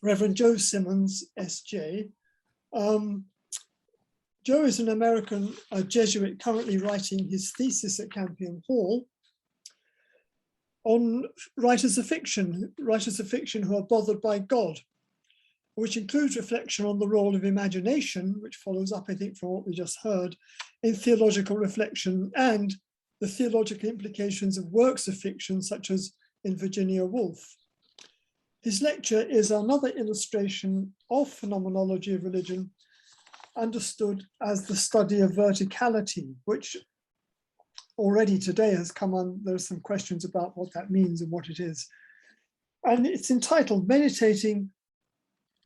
Revd Joseph Simmons SJ. Joe is an American Jesuit currently writing his thesis at Campion Hall on writers of fiction who are bothered by God, which includes reflection on the role of imagination, which follows up, I think, from what we just heard, in theological reflection and the theological implications of works of fiction, such as in Virginia Woolf. His lecture is another illustration of phenomenology of religion, understood as the study of verticality, which already today has come on. There are some questions about what that means and what it is. And it's entitled Mediating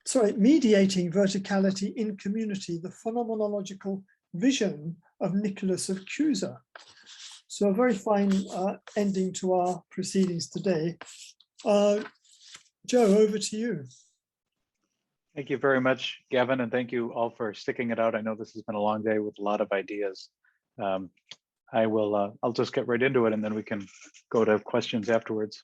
Verticality in Community, the Phenomenological Vision of Nicholas of Cusa. So a very fine ending to our proceedings today. Joe, over to you. Thank you very much, Gavin, and thank you all for sticking it out. I know this has been a long day with a lot of ideas. I'll just get right into it, and then we can go to questions afterwards.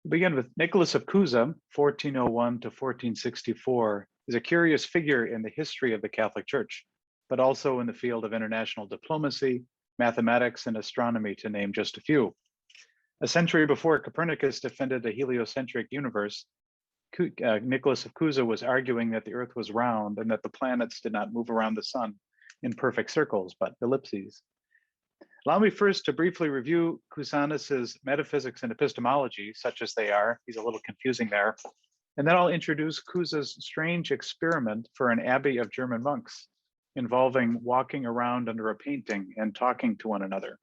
We'll begin with Nicholas of Cusa, 1401 to 1464, is a curious figure in the history of the Catholic Church, but also in the field of international diplomacy, mathematics, and astronomy, to name just a few. A century before Copernicus defended a heliocentric universe, Nicholas of Cusa was arguing that the Earth was round and that the planets did not move around the sun in perfect circles, but ellipses. Allow me first to briefly review Cusanus's metaphysics and epistemology, such as they are. He's a little confusing there. And then I'll introduce Cusa's strange experiment for an abbey of German monks, involving walking around under a painting and talking to one another.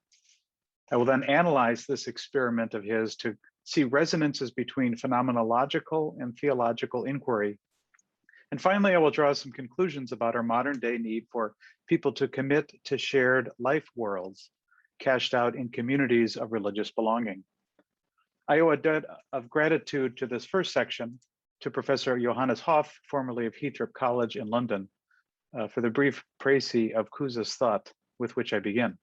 I will then analyze this experiment of his to see resonances between phenomenological and theological inquiry. And finally, I will draw some conclusions about our modern day need for people to commit to shared life worlds, cashed out in communities of religious belonging. I owe a debt of gratitude to this first section to Professor Johannes Hoff, formerly of Heathrow College in London, for the brief précis of Cusa's thought with which I begin.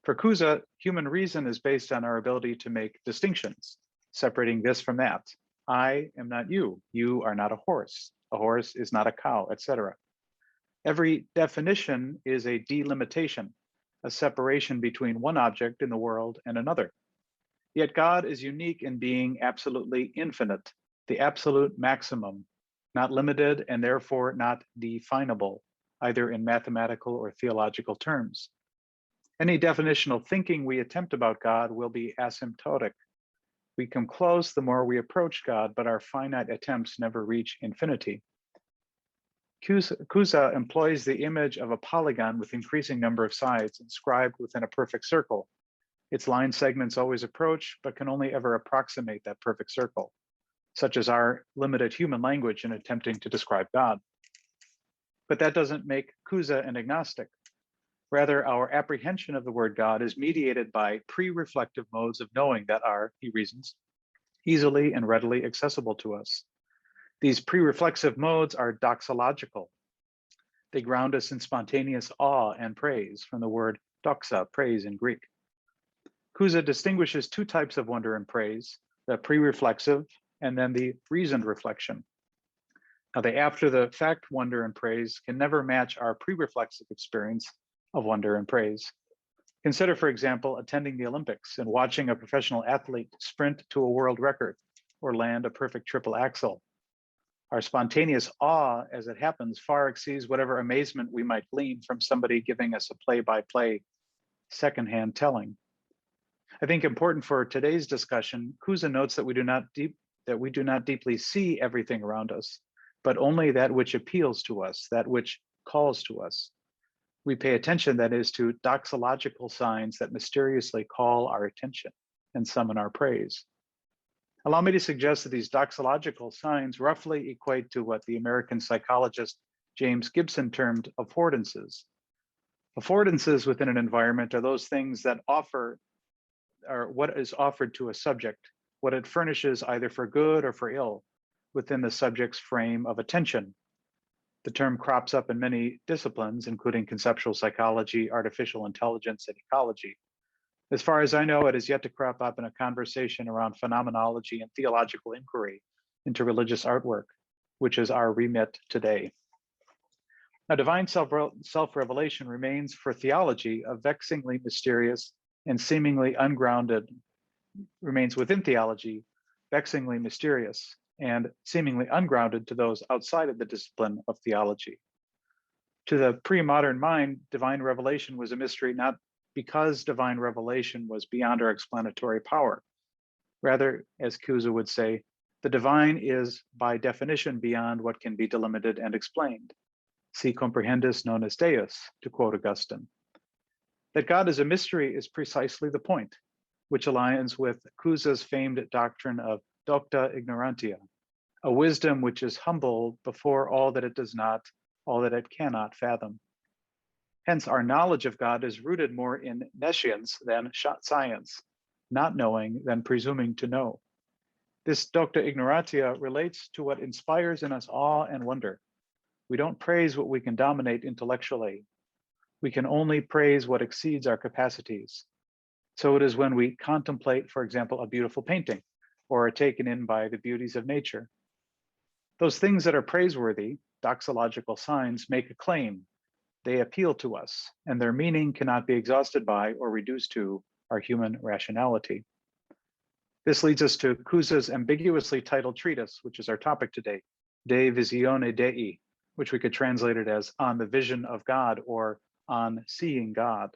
For Cusa, human reason is based on our ability to make distinctions, separating this from that. I am not you. You are not a horse. A horse is not a cow, etc. Every definition is a delimitation, a separation between one object in the world and another. Yet God is unique in being absolutely infinite, the absolute maximum, not limited and therefore not definable, either in mathematical or theological terms. Any definitional thinking we attempt about God will be asymptotic. We come close the more we approach God, but our finite attempts never reach infinity. Cusa employs the image of a polygon with increasing number of sides inscribed within a perfect circle. Its line segments always approach, but can only ever approximate that perfect circle, such as our limited human language in attempting to describe God. But that doesn't make Cusa an agnostic. Rather, our apprehension of the word God is mediated by pre-reflective modes of knowing that are, he reasons, easily and readily accessible to us. These pre-reflexive modes are doxological. They ground us in spontaneous awe and praise, from the word doxa, praise in Greek. Cusa distinguishes two types of wonder and praise, the pre-reflexive and then the reasoned reflection. Now, the after-the-fact wonder and praise can never match our pre-reflexive experience of wonder and praise. Consider, for example, attending the Olympics and watching a professional athlete sprint to a world record or land a perfect triple axel. Our spontaneous awe as it happens far exceeds whatever amazement we might glean from somebody giving us a play-by-play secondhand telling. I think important for today's discussion, Cusa notes that we do not deeply see everything around us, but only that which appeals to us, that which calls to us. We pay attention, that is, to doxological signs that mysteriously call our attention and summon our praise. Allow me to suggest that these doxological signs roughly equate to what the American psychologist James Gibson termed affordances. Affordances within an environment are those things that offer, or what is offered to a subject, what it furnishes either for good or for ill within the subject's frame of attention. The term crops up in many disciplines, including conceptual psychology, artificial intelligence, and ecology. As far as I know, it is yet to crop up in a conversation around phenomenology and theological inquiry into religious artwork, which is our remit today. Now, divine self-revelation remains for theology a vexingly mysterious and seemingly ungrounded, remains within theology, vexingly mysterious and seemingly ungrounded to those outside of the discipline of theology. To the pre-modern mind, divine revelation was a mystery not because divine revelation was beyond our explanatory power. Rather, as Cusa would say, the divine is by definition beyond what can be delimited and explained. Si comprehendis non est Deus, to quote Augustine. That God is a mystery is precisely the point, which aligns with Cusa's famed doctrine of docta ignorantia, a wisdom which is humble before all that it does not, all that it cannot fathom. Hence, our knowledge of God is rooted more in nescience than science, not knowing than presuming to know. This docta ignorantia relates to what inspires in us awe and wonder. We don't praise what we can dominate intellectually. We can only praise what exceeds our capacities. So it is when we contemplate, for example, a beautiful painting or are taken in by the beauties of nature. Those things that are praiseworthy, doxological signs, make a claim. They appeal to us, and their meaning cannot be exhausted by or reduced to our human rationality. This leads us to Cusa's ambiguously titled treatise, which is our topic today, De Visione Dei, which we could translate it as On the Vision of God or On Seeing God.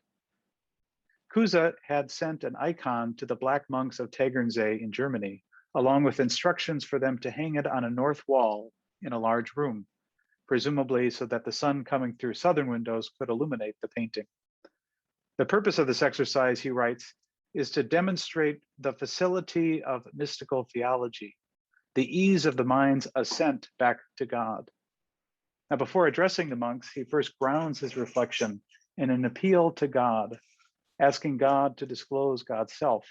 Cusa had sent an icon to the black monks of Tegernsee in Germany, along with instructions for them to hang it on a north wall in a large room, presumably so that the sun coming through southern windows could illuminate the painting. The purpose of this exercise, he writes, is to demonstrate the facility of mystical theology, the ease of the mind's ascent back to God. Now, before addressing the monks, he first grounds his reflection in an appeal to God, asking God to disclose God's self.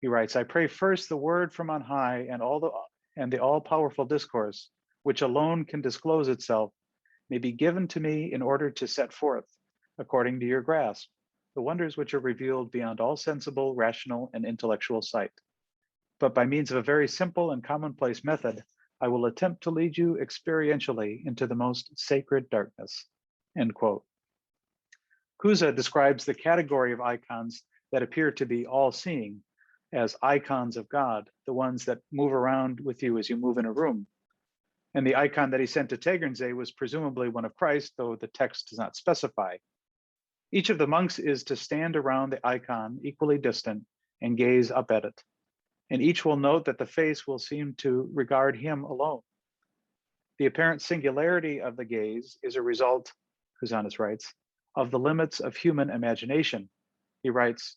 He writes, I pray first the word from on high and the all-powerful discourse, which alone can disclose itself, may be given to me in order to set forth, according to your grasp, the wonders which are revealed beyond all sensible, rational, and intellectual sight. But by means of a very simple and commonplace method, I will attempt to lead you experientially into the most sacred darkness, end quote. Cusa describes the category of icons that appear to be all-seeing as icons of God, the ones that move around with you as you move in a room. And the icon that he sent to Tegernsee was presumably one of Christ, though the text does not specify. Each of the monks is to stand around the icon equally distant and gaze up at it. And each will note that the face will seem to regard him alone. The apparent singularity of the gaze is a result, Cusanus writes, of the limits of human imagination. He writes,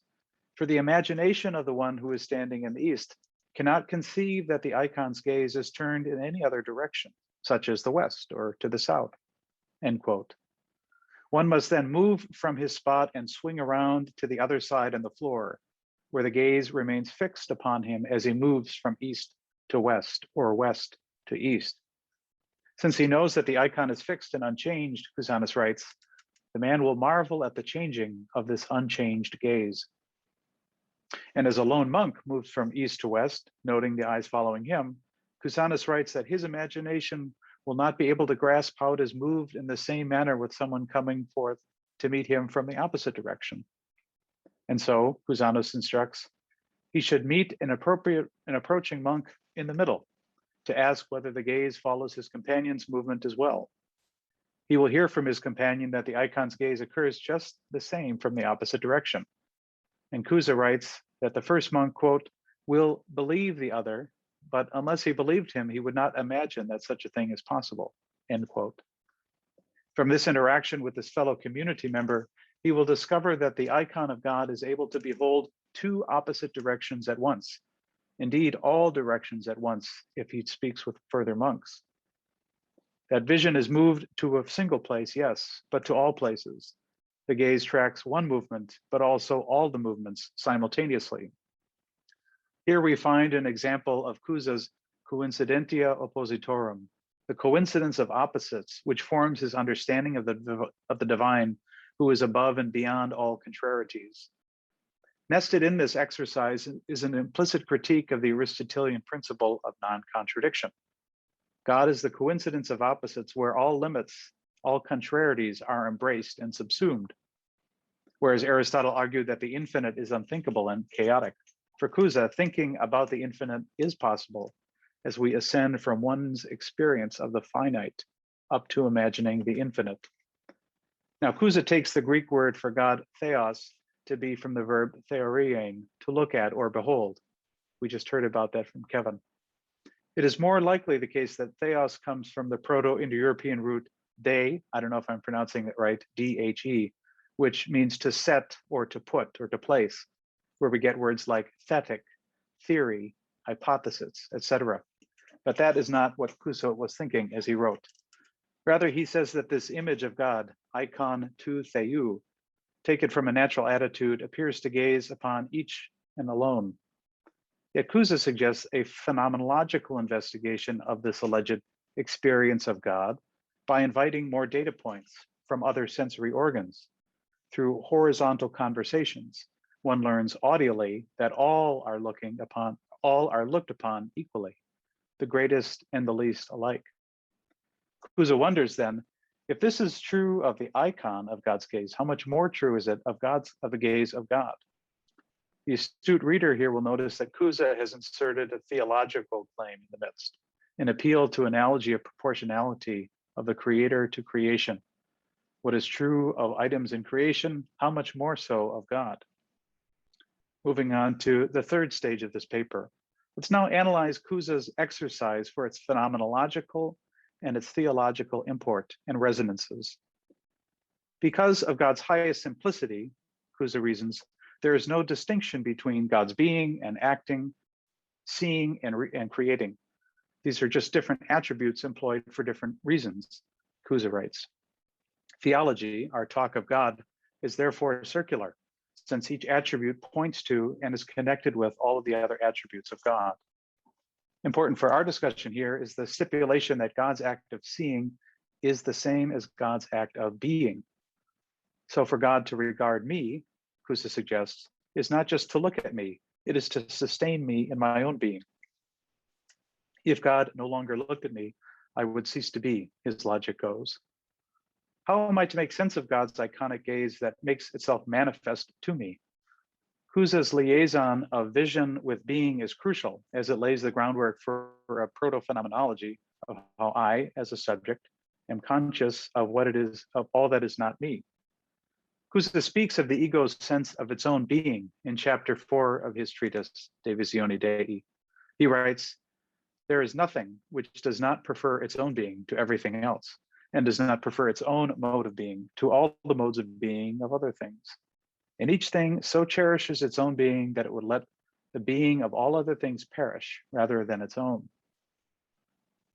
for the imagination of the one who is standing in the east cannot conceive that the icon's gaze is turned in any other direction, such as the west or to the south, end quote. One must then move from his spot and swing around to the other side on the floor, where the gaze remains fixed upon him as he moves from east to west or west to east. Since he knows that the icon is fixed and unchanged, Cusanus writes, the man will marvel at the changing of this unchanged gaze. And as a lone monk moves from east to west, noting the eyes following him, Cusanus writes that his imagination will not be able to grasp how it is moved in the same manner with someone coming forth to meet him from the opposite direction. And so, Cusanus instructs, he should meet an approaching monk in the middle to ask whether the gaze follows his companion's movement as well. He will hear from his companion that the icon's gaze occurs just the same from the opposite direction. And Cusa writes that the first monk, quote, will believe the other, but unless he believed him, he would not imagine that such a thing is possible, end quote. From this interaction with this fellow community member, he will discover that the icon of God is able to behold two opposite directions at once, indeed all directions at once if he speaks with further monks. That vision is moved to a single place, yes, but to all places. The gaze tracks one movement, but also all the movements simultaneously. Here we find an example of Cusa's coincidentia oppositorum, the coincidence of opposites, which forms his understanding of the divine, who is above and beyond all contrarieties. Nested in this exercise is an implicit critique of the Aristotelian principle of non-contradiction. God is the coincidence of opposites where all limits, all contrarieties are embraced and subsumed. Whereas Aristotle argued that the infinite is unthinkable and chaotic. For Cusa, thinking about the infinite is possible as we ascend from one's experience of the finite up to imagining the infinite. Now, Cusa takes the Greek word for God, theos, to be from the verb theorein, to look at or behold. We just heard about that from Kevin. It is more likely the case that theos comes from the Proto-Indo-European root de, I don't know if I'm pronouncing it right, D-H-E, which means to set or to put or to place, where we get words like thetic, theory, hypothesis, etc. But that is not what Cusa was thinking as he wrote. Rather, he says that this image of God, icon tu theou, taken from a natural attitude, appears to gaze upon each and alone. Yet Cusa suggests a phenomenological investigation of this alleged experience of God by inviting more data points from other sensory organs. Through horizontal conversations, one learns audially that all are looked upon equally, the greatest and the least alike. Cusa wonders then, if this is true of the icon of God's gaze, how much more true is it of the gaze of God? The astute reader here will notice that Cusa has inserted a theological claim in the midst, an appeal to analogy of proportionality of the creator to creation. What is true of items in creation, how much more so of God? Moving on to the third stage of this paper. Let's now analyze Cusa's exercise for its phenomenological and its theological import and resonances. Because of God's highest simplicity, Cusa reasons, there is no distinction between God's being and acting, seeing and creating. These are just different attributes employed for different reasons, Cusa writes. Theology, our talk of God, is therefore circular, since each attribute points to and is connected with all of the other attributes of God. Important for our discussion here is the stipulation that God's act of seeing is the same as God's act of being. So for God to regard me, Cusa suggests, is not just to look at me, it is to sustain me in my own being. If God no longer looked at me, I would cease to be, his logic goes. How am I to make sense of God's iconic gaze that makes itself manifest to me? Cusa's liaison of vision with being is crucial, as it lays the groundwork for a proto-phenomenology of how I, as a subject, am conscious of what it is, of all that is not me. Cusa speaks of the ego's sense of its own being in chapter 4 of his treatise, De Visione Dei. He writes, "There is nothing which does not prefer its own being to everything else, and does not prefer its own mode of being to all the modes of being of other things. And each thing so cherishes its own being that it would let the being of all other things perish rather than its own."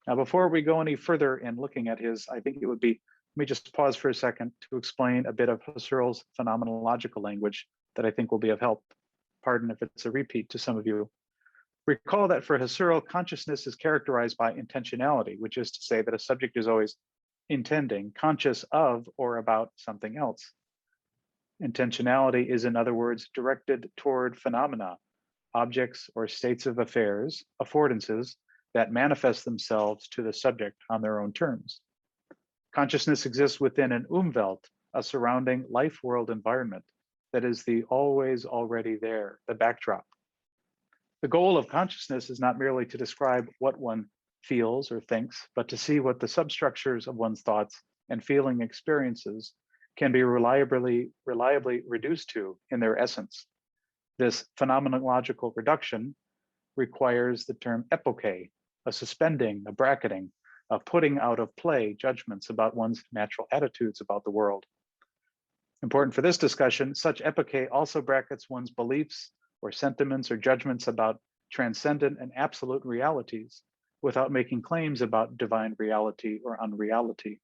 Now, before we go any further in looking at his, I think it would be, let me just pause for a second to explain a bit of Husserl's phenomenological language that I think will be of help. Pardon if it's a repeat to some of you. Recall that for Husserl, consciousness is characterized by intentionality, which is to say that a subject is always intending, conscious of or about something else. Intentionality is, in other words, directed toward phenomena, objects or states of affairs, affordances that manifest themselves to the subject on their own terms. Consciousness exists within an Umwelt, a surrounding life world environment that is the always already there, the backdrop. The goal of consciousness is not merely to describe what one feels or thinks, but to see what the substructures of one's thoughts and feeling experiences can be reliably reduced to in their essence. This phenomenological reduction requires the term epoche, a suspending, a bracketing, a putting out of play judgments about one's natural attitudes about the world. Important for this discussion, such epoche also brackets one's beliefs or sentiments or judgments about transcendent and absolute realities without making claims about divine reality or unreality.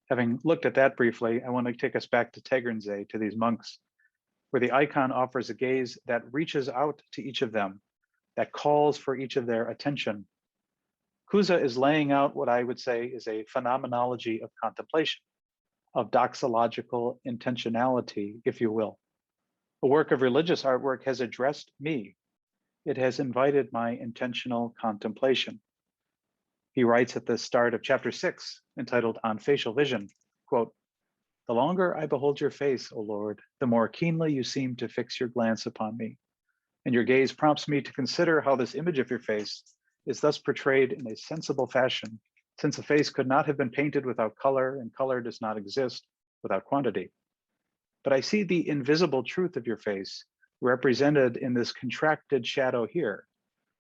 Having looked at that briefly, I want to take us back to Tegernsee, to these monks, where the icon offers a gaze that reaches out to each of them, that calls for each of their attention. Cusa is laying out what I would say is a phenomenology of contemplation, of doxological intentionality, if you will. A work of religious artwork has addressed me. It has invited my intentional contemplation. He writes at the start of chapter 6, entitled On Facial Vision, quote, "The longer I behold your face, O Lord, the more keenly you seem to fix your glance upon me, and your gaze prompts me to consider how this image of your face is thus portrayed in a sensible fashion, since a face could not have been painted without color, and color does not exist without quantity. But I see the invisible truth of your face represented in this contracted shadow here,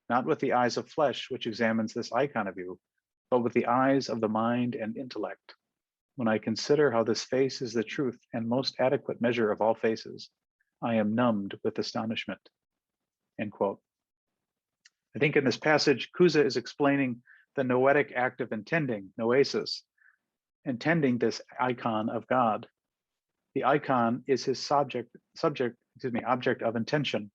not with the eyes of flesh, which examines this icon of you, but with the eyes of the mind and intellect. When I consider how this face is the truth and most adequate measure of all faces, I am numbed with astonishment." End quote. I think in this passage, Cusa is explaining the noetic act of intending, noesis, intending this icon of God. The icon is his object of intention.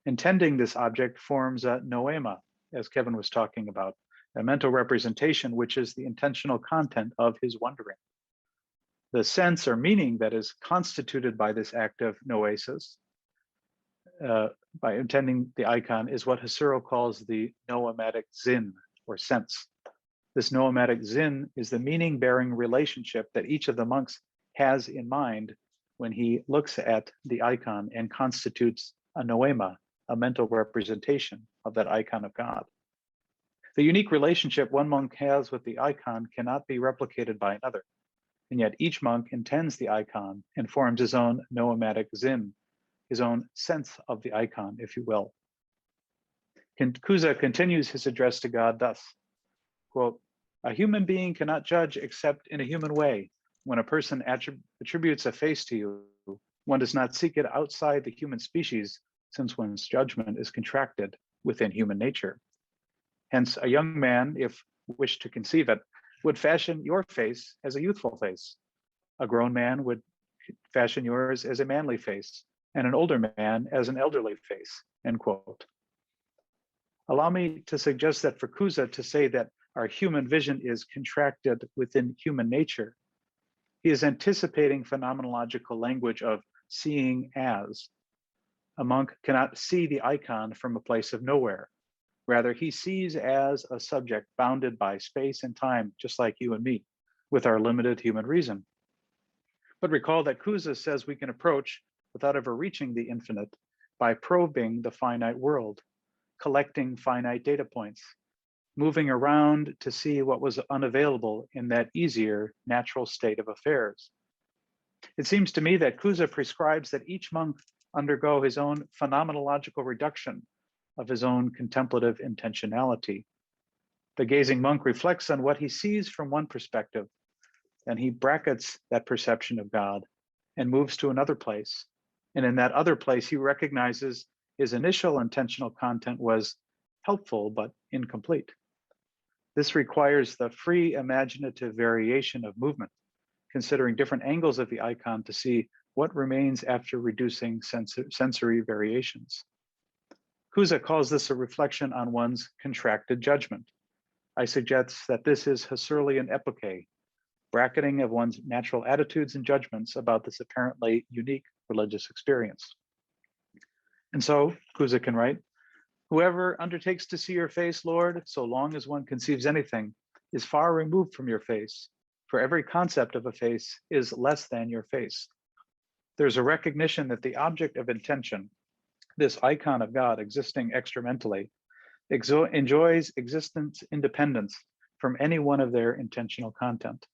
Intending this object forms a noema, as Kevin was talking about, a mental representation, which is the intentional content of his wondering. The sense or meaning that is constituted by this act of noesis, by intending the icon, is what Husserl calls the noematic Sinn, or sense. This noematic Sinn is the meaning-bearing relationship that each of the monks has in mind when he looks at the icon and constitutes a noema, a mental representation of that icon of God. The unique relationship one monk has with the icon cannot be replicated by another, and yet each monk intends the icon and forms his own noematic Sinn, his own sense of the icon, if you will. Cusa continues his address to God thus, quote, "A human being cannot judge except in a human way. When a person attributes a face to you, one does not seek it outside the human species, since one's judgment is contracted within human nature. Hence, a young man, if wished to conceive it, would fashion your face as a youthful face. A grown man would fashion yours as a manly face, and an older man as an elderly face," end quote. Allow me to suggest that for Cusa to say that our human vision is contracted within human nature, he is anticipating phenomenological language of seeing as. A monk cannot see the icon from a place of nowhere. Rather, he sees as a subject bounded by space and time, just like you and me, with our limited human reason. But recall that Cusa says we can approach, without ever reaching the infinite, by probing the finite world, collecting finite data points, moving around to see what was unavailable in that easier natural state of affairs. It seems to me that Cusa prescribes that each monk undergo his own phenomenological reduction of his own contemplative intentionality. The gazing monk reflects on what he sees from one perspective, and he brackets that perception of God and moves to another place. And in that other place, he recognizes his initial intentional content was helpful but incomplete. This requires the free imaginative variation of movement, considering different angles of the icon to see what remains after reducing sensory variations. Cusa calls this a reflection on one's contracted judgment. I suggest that this is Husserlian epoche, bracketing of one's natural attitudes and judgments about this apparently unique religious experience. And so, Cusa can write, "Whoever undertakes to see your face, Lord, so long as one conceives anything, is far removed from your face, for every concept of a face is less than your face." There's a recognition that the object of intention, this icon of God existing extramentally, enjoys existence independence from any one of their intentional content.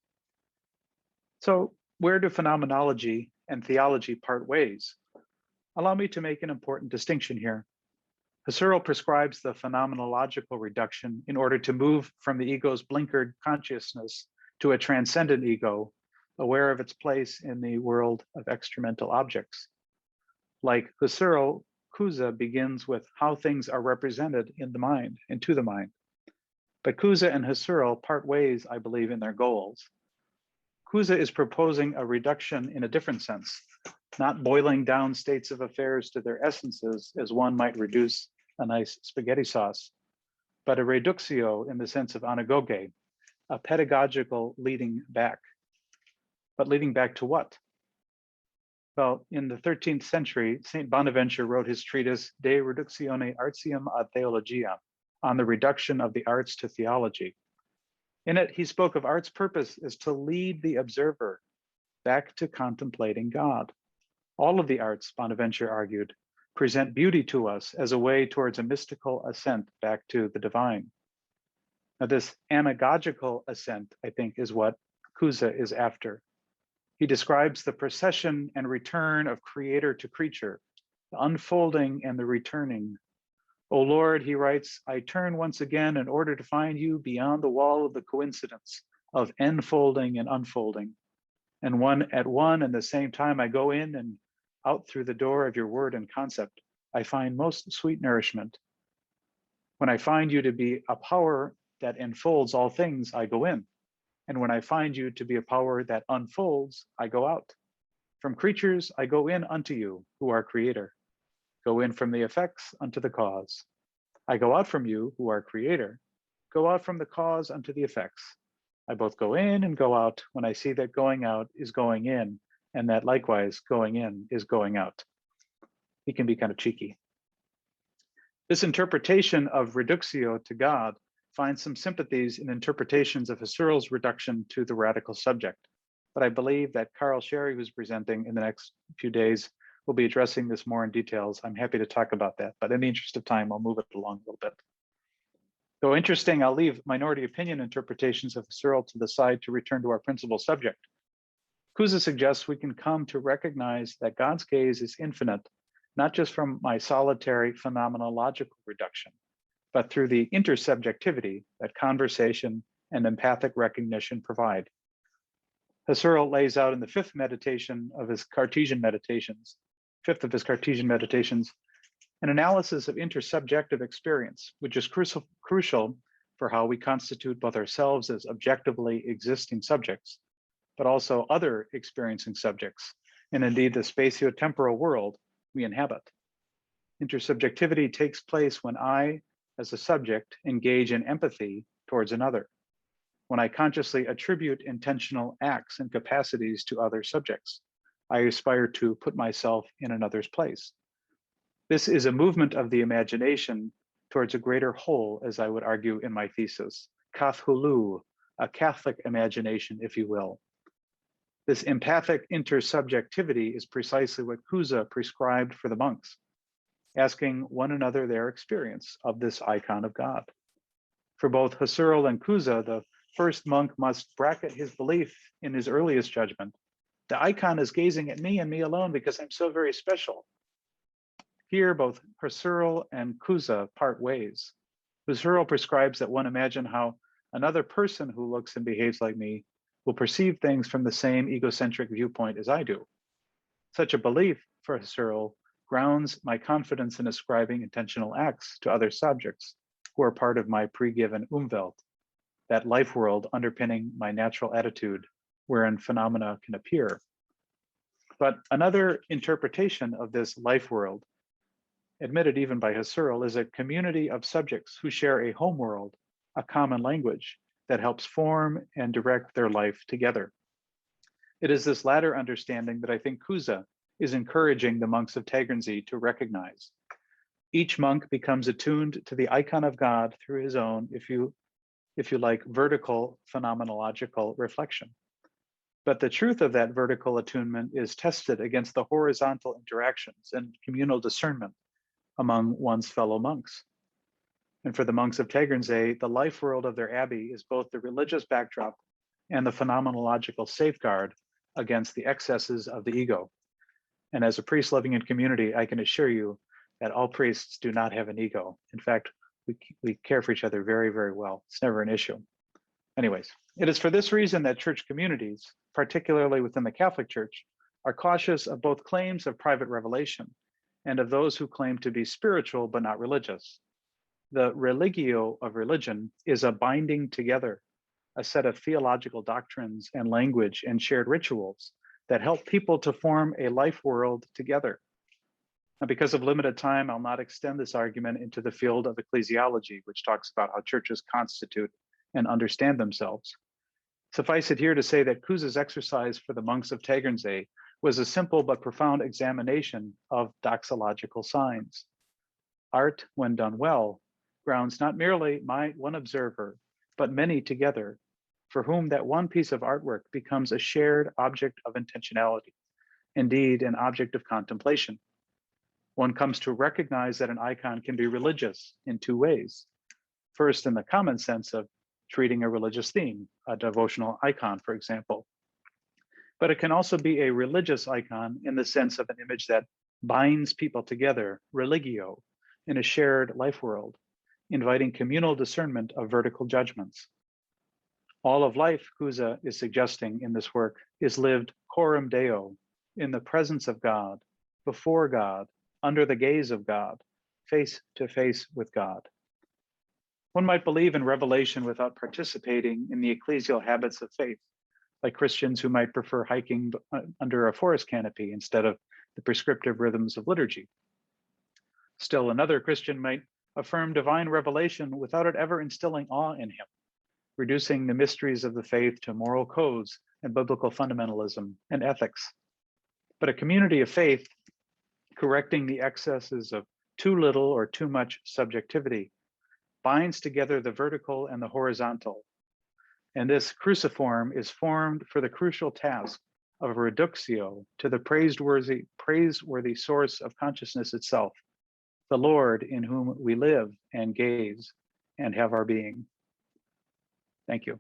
So where do phenomenology and theology part ways? Allow me to make an important distinction here. Husserl prescribes the phenomenological reduction in order to move from the ego's blinkered consciousness to a transcendent ego, aware of its place in the world of extramental objects. Like Husserl, Cusa begins with how things are represented in the mind and to the mind. But Cusa and Husserl part ways, I believe, in their goals. Cusa is proposing a reduction in a different sense, not boiling down states of affairs to their essences as one might reduce a nice spaghetti sauce, but a reductio in the sense of anagoge, a pedagogical leading back. But leading back to what? Well, in the 13th century, St. Bonaventure wrote his treatise De Reductione Artium ad Theologiam, on the reduction of the arts to theology. In it, he spoke of art's purpose as to lead the observer back to contemplating God. All of the arts, Bonaventure argued, present beauty to us as a way towards a mystical ascent back to the divine. Now, this anagogical ascent, I think, is what Cusa is after. He describes the procession and return of creator to creature, the unfolding and the returning. O Lord, he writes, I turn once again in order to find you beyond the wall of the coincidence of enfolding and unfolding. And at one and the same time I go in and out through the door of your word and concept, I find most sweet nourishment. When I find you to be a power that enfolds all things, I go in. And when I find you to be a power that unfolds, I go out. From creatures, I go in unto you, who are creator. Go in from the effects unto the cause. I go out from you, who are creator. Go out from the cause unto the effects. I both go in and go out when I see that going out is going in, and that likewise going in is going out. He can be kind of cheeky. This interpretation of reductio to God finds some sympathies in interpretations of Husserl's reduction to the radical subject. But I believe that Carl Sherry, who's presenting in the next few days, will be addressing this more in details. I'm happy to talk about that, but in the interest of time, I'll move it along a little bit. Though interesting, I'll leave minority opinion interpretations of Husserl to the side to return to our principal subject. Cusa suggests we can come to recognize that God's gaze is infinite, not just from my solitary phenomenological reduction, but through the inter-subjectivity that conversation and empathic recognition provide. Husserl lays out in the fifth of his Cartesian meditations, an analysis of intersubjective experience, which is crucial for how we constitute both ourselves as objectively existing subjects, but also other experiencing subjects, and indeed the spatio-temporal world we inhabit. Intersubjectivity takes place when I, as a subject, engage in empathy towards another, when I consciously attribute intentional acts and capacities to other subjects. I aspire to put myself in another's place. This is a movement of the imagination towards a greater whole, as I would argue in my thesis, kath'holou, a Catholic imagination, if you will. This empathic intersubjectivity is precisely what Cusa prescribed for the monks, asking one another their experience of this icon of God. For both Husserl and Cusa, the first monk must bracket his belief in his earliest judgment. The icon is gazing at me and me alone because I'm so very special. Here, both Husserl and Cusa part ways. Husserl prescribes that one imagine how another person who looks and behaves like me will perceive things from the same egocentric viewpoint as I do. Such a belief, for Husserl, grounds my confidence in ascribing intentional acts to other subjects who are part of my pre-given Umwelt, that life world underpinning my natural attitude wherein phenomena can appear. But another interpretation of this life world, admitted even by Husserl, is a community of subjects who share a home world, a common language that helps form and direct their life together. It is this latter understanding that I think Cusa is encouraging the monks of Tegernsee to recognize. Each monk becomes attuned to the icon of God through his own, if you like, vertical phenomenological reflection. But the truth of that vertical attunement is tested against the horizontal interactions and communal discernment among one's fellow monks. And for the monks of Tegernsee, the life world of their abbey is both the religious backdrop and the phenomenological safeguard against the excesses of the ego. And as a priest living in community, I can assure you that all priests do not have an ego. In fact, we care for each other very, very well. It's never an issue. Anyways, it is for this reason that church communities, particularly within the Catholic Church, are cautious of both claims of private revelation and of those who claim to be spiritual but not religious. The religio of religion is a binding together, a set of theological doctrines and language and shared rituals that help people to form a life world together. Now, because of limited time, I'll not extend this argument into the field of ecclesiology, which talks about how churches constitute and understand themselves. Suffice it here to say that Cusa's exercise for the monks of Tegernsee was a simple but profound examination of doxological signs. Art, when done well, grounds not merely one observer, but many together, for whom that one piece of artwork becomes a shared object of intentionality, indeed an object of contemplation. One comes to recognize that an icon can be religious in two ways. First, in the common sense of treating a religious theme, a devotional icon, for example. But it can also be a religious icon in the sense of an image that binds people together, religio, in a shared life world, inviting communal discernment of vertical judgments. All of life, Cusa is suggesting in this work, is lived coram Deo, in the presence of God, before God, under the gaze of God, face to face with God. One might believe in revelation without participating in the ecclesial habits of faith, like Christians who might prefer hiking under a forest canopy instead of the prescriptive rhythms of liturgy. Still, another Christian might affirm divine revelation without it ever instilling awe in him, reducing the mysteries of the faith to moral codes and biblical fundamentalism and ethics. But a community of faith, correcting the excesses of too little or too much subjectivity, binds together the vertical and the horizontal. And this cruciform is formed for the crucial task of reductio to the praiseworthy source of consciousness itself, the Lord in whom we live and gaze and have our being. Thank you.